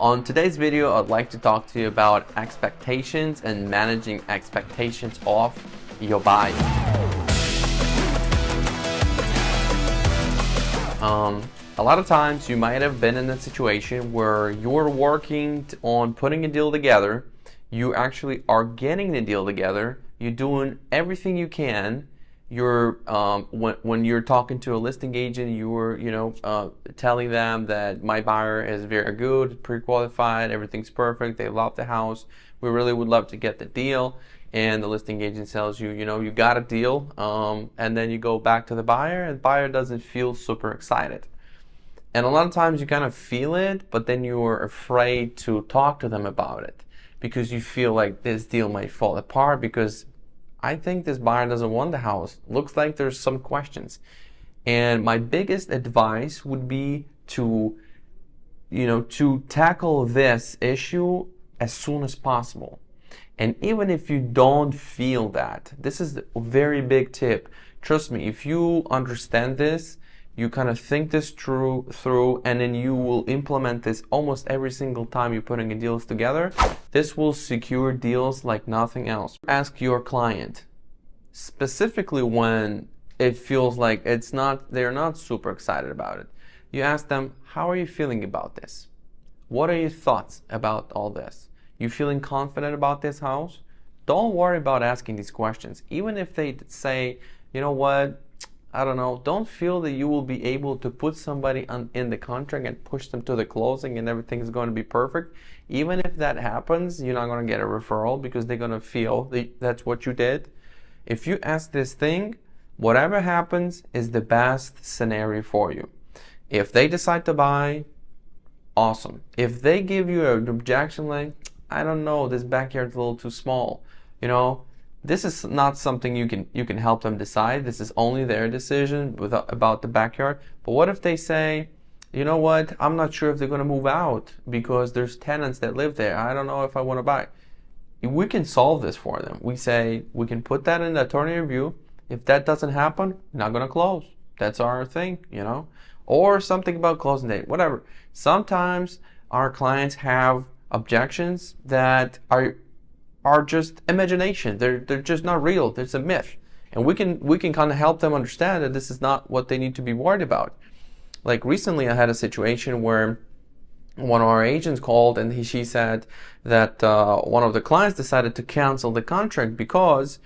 On today's video, I'd like to talk to you about expectations and managing expectations of your buyer. A lot of times you might have been in a situation where you're working on putting a deal together. You actually are getting the deal together. You're doing everything you can. You're when you're talking to a listing agent, you're telling them that my buyer is very good, pre-qualified, everything's perfect, they love the house, we really would love to get the deal. And the listing agent tells you, you got a deal, and then you go back to the buyer, and the buyer doesn't feel super excited. And a lot of times you kind of feel it, but then you're afraid to talk to them about it because you feel like this deal might fall apart because I think this buyer doesn't want the house. Looks like there's some questions. And my biggest advice would be to tackle this issue as soon as possible. And even if you don't feel that, this is a very big tip. Trust me, if you understand this, you kind of think this through, and then you will implement this almost every single time you're putting a deals together. This will secure deals like nothing else. Ask your client, specifically when it feels like they're not super excited about it. You ask them, how are you feeling about this? What are your thoughts about all this? You feeling confident about this house? Don't worry about asking these questions. Even if they say, you know what, I don't know, don't feel that you will be able to put somebody in the contract and push them to the closing and everything is going to be perfect. Even if that happens, you're not going to get a referral because they're going to feel that's what you did. If you ask this thing, whatever happens is the best scenario for you. If they decide to buy, awesome. If they give you an objection like, I don't know, this backyard's a little too small, this is not something you can help them decide. This is only their decision about the backyard. But what if they say, you know what, I'm not sure if they're going to move out because there's tenants that live there. I don't know if I want to buy. We can solve this for them. We say we can put that in the attorney review. If that doesn't happen, not going to close. That's our thing, or something about closing date, whatever. Sometimes our clients have objections that are just imagination. They're just not real. There's a myth, and we can kind of help them understand that this is not what they need to be worried about. Like recently, I had a situation where one of our agents called and she said that one of the clients decided to cancel the contract because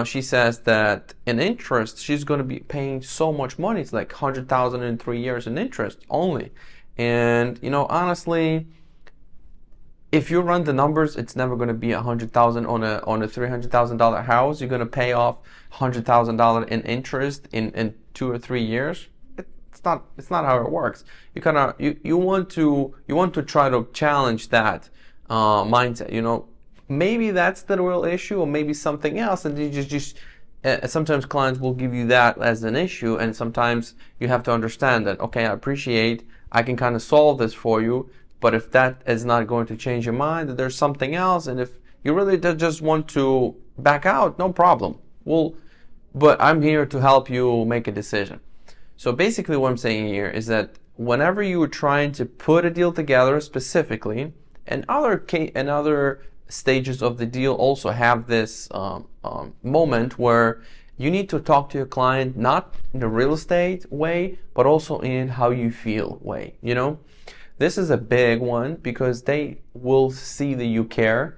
she says that in interest she's going to be paying so much money. It's like $100,000 in 3 years in interest only. And honestly, if you run the numbers, it's never going to be $100,000 on a $300,000 house. You're going to pay off $100,000 in interest in 2 or 3 years. It's not how it works. You want to try to challenge that mindset. Maybe that's the real issue, or maybe something else, and you just sometimes clients will give you that as an issue, and sometimes you have to understand that, okay, I can kind of solve this for you, but if that is not going to change your mind, that there's something else, and if you really just want to back out, no problem. But I'm here to help you make a decision. So basically what I'm saying here is that whenever you are trying to put a deal together specifically, and other stages of the deal also have this moment where you need to talk to your client, not in the real estate way, but also in how you feel way. This is a big one because they will see that you care.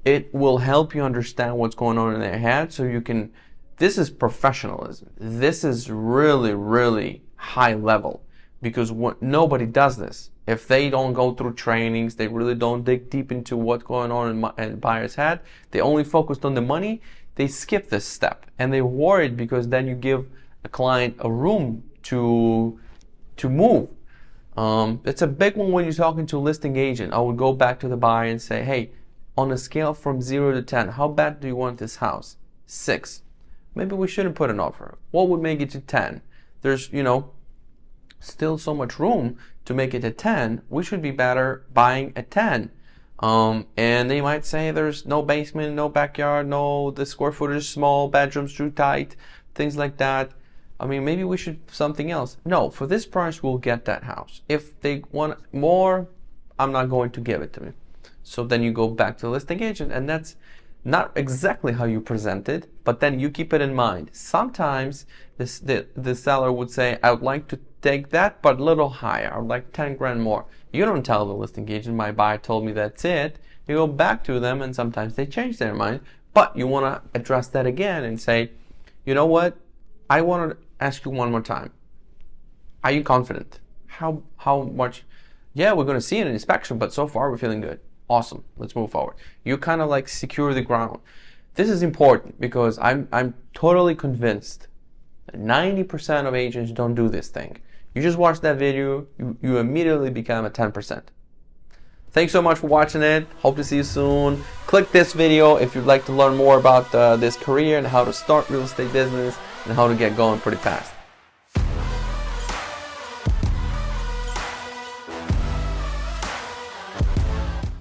It will help you understand what's going on in their head, so you can. This is professionalism. This is really, really high level because nobody does this. If they don't go through trainings, they really don't dig deep into what's going on in the buyer's head. They only focused on the money. They skip this step and they're worried because then you give a client a room to move. It's a big one when you're talking to a listing agent. I would go back to the buyer and say, hey, on a scale from 0 to 10, how bad do you want this house? 6. Maybe we shouldn't put an offer. What would make it to 10? There's, still so much room to make it a 10. We should be better buying a 10. And they might say there's no basement, no backyard, the square footage is small, bedrooms too tight, things like that. I mean, maybe we should something else. No, for this price, we'll get that house. If they want more, I'm not going to give it to me. So then you go back to the listing agent, and that's not exactly how you present it, but then you keep it in mind. Sometimes the seller would say, I would like to take that, but a little higher. I would like 10 grand more. You don't tell the listing agent, my buyer told me that's it. You go back to them, and sometimes they change their mind, but you want to address that again and say, you know what? I want to ask you one more time. Are you confident? How much? Yeah, we're going to see an inspection, but so far we're feeling good. Awesome. Let's move forward. You kind of like secure the ground. This is important because I'm totally convinced that 90% of agents don't do this thing. You just watch that video, you immediately become a 10%. Thanks so much for watching it. Hope to see you soon. Click this video if you'd like to learn more about this career and how to start real estate business and how to get going pretty fast.